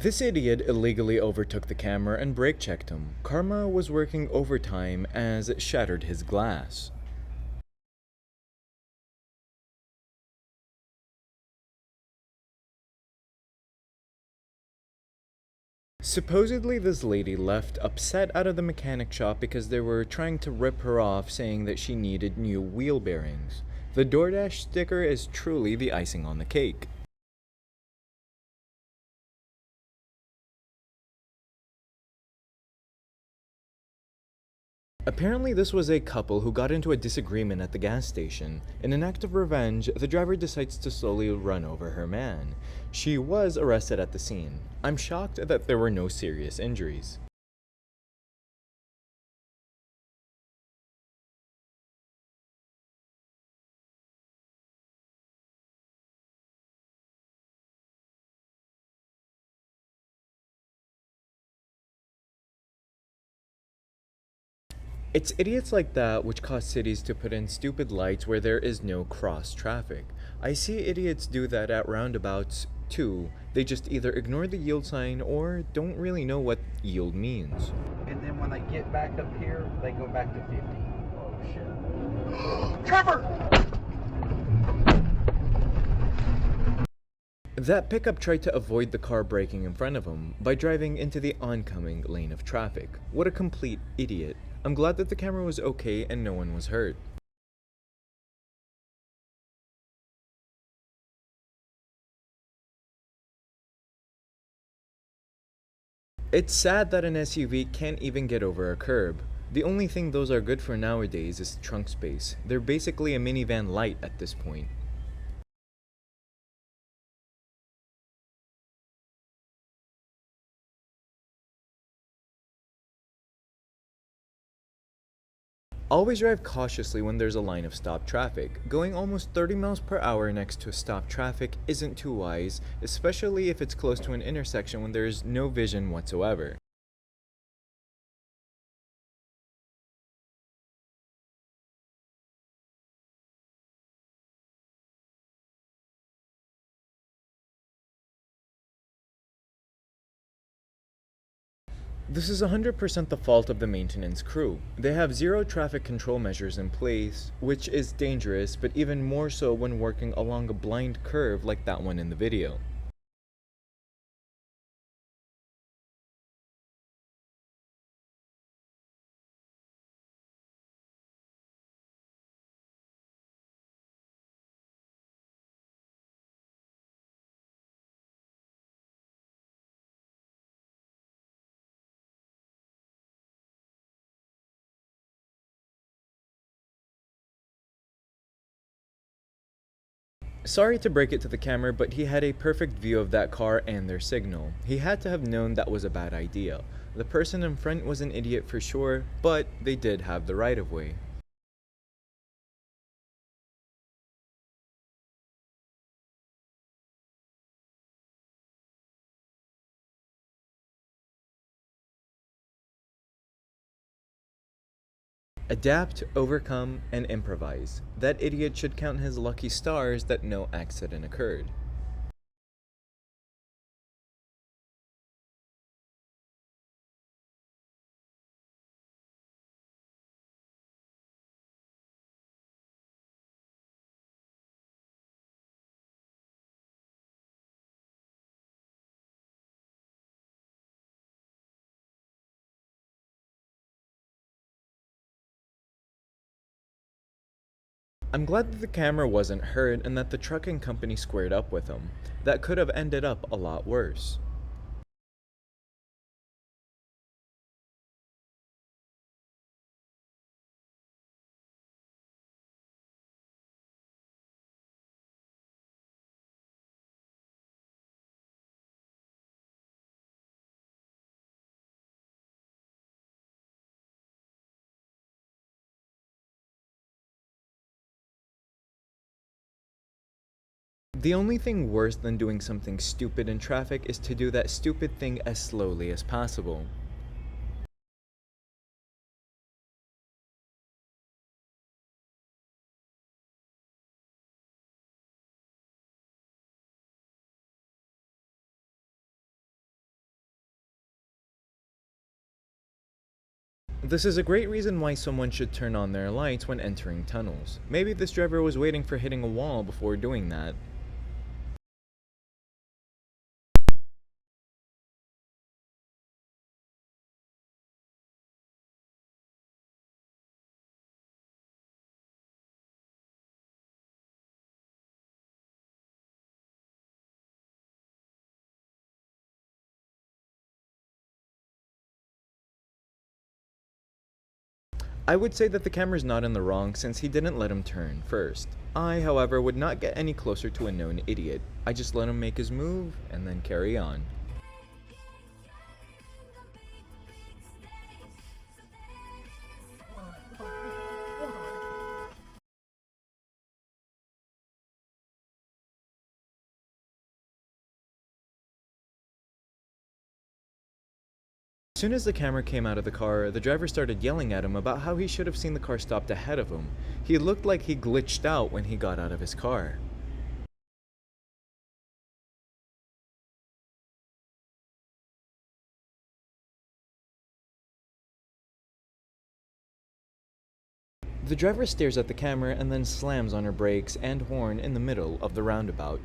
This idiot illegally overtook the camera and brake checked him. Karma was working overtime as it shattered his glass. Supposedly, this lady left upset out of the mechanic shop because they were trying to rip her off, saying that she needed new wheel bearings. The DoorDash sticker is truly the icing on the cake. Apparently, this was a couple who got into a disagreement at the gas station. In an act of revenge, the driver decides to slowly run over her man. She was arrested at the scene. I'm shocked that there were no serious injuries. It's idiots like that which cause cities to put in stupid lights where there is no cross traffic. I see idiots do that at roundabouts too. They just either ignore the yield sign or don't really know what yield means. And then when they get back up here, they go back to 50. Oh shit. Trevor! That pickup tried to avoid the car braking in front of him by driving into the oncoming lane of traffic. What a complete idiot. I'm glad that the camera was okay and no one was hurt. It's sad that an SUV can't even get over a curb. The only thing those are good for nowadays is trunk space. They're basically a minivan light at this point. Always drive cautiously when there's a line of stopped traffic. Going almost 30 miles per hour next to stopped traffic isn't too wise, especially if it's close to an intersection when there's no vision whatsoever. This is 100% the fault of the maintenance crew. They have zero traffic control measures in place, which is dangerous, but even more so when working along a blind curve like that one in the video. Sorry to break it to the camera, but he had a perfect view of that car and their signal. He had to have known that was a bad idea. The person in front was an idiot for sure, but they did have the right of way. Adapt, overcome, and improvise. That idiot should count his lucky stars that no accident occurred. I'm glad that the camera wasn't hurt and that the trucking company squared up with him. That could have ended up a lot worse. The only thing worse than doing something stupid in traffic is to do that stupid thing as slowly as possible. This is a great reason why someone should turn on their lights when entering tunnels. Maybe this driver was waiting for hitting a wall before doing that. I would say that the camera's not in the wrong since he didn't let him turn first. I, however, would not get any closer to a known idiot. I just let him make his move and then carry on. As soon as the camera came out of the car, the driver started yelling at him about how he should have seen the car stopped ahead of him. He looked like he glitched out when he got out of his car. The driver stares at the camera and then slams on her brakes and horn in the middle of the roundabout.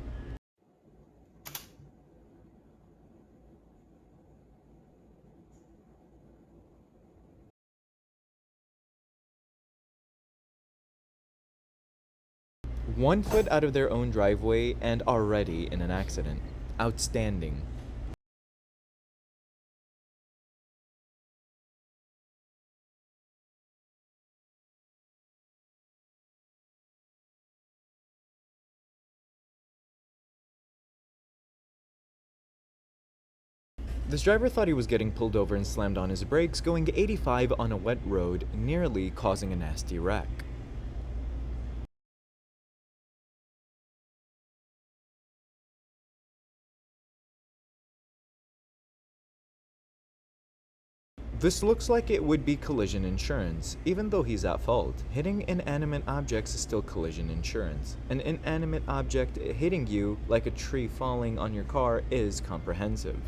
One foot out of their own driveway and already in an accident. Outstanding. This driver thought he was getting pulled over and slammed on his brakes, going 85 on a wet road, nearly causing a nasty wreck. This looks like it would be collision insurance, even though he's at fault. Hitting inanimate objects is still collision insurance. An inanimate object hitting you, like a tree falling on your car, is comprehensive.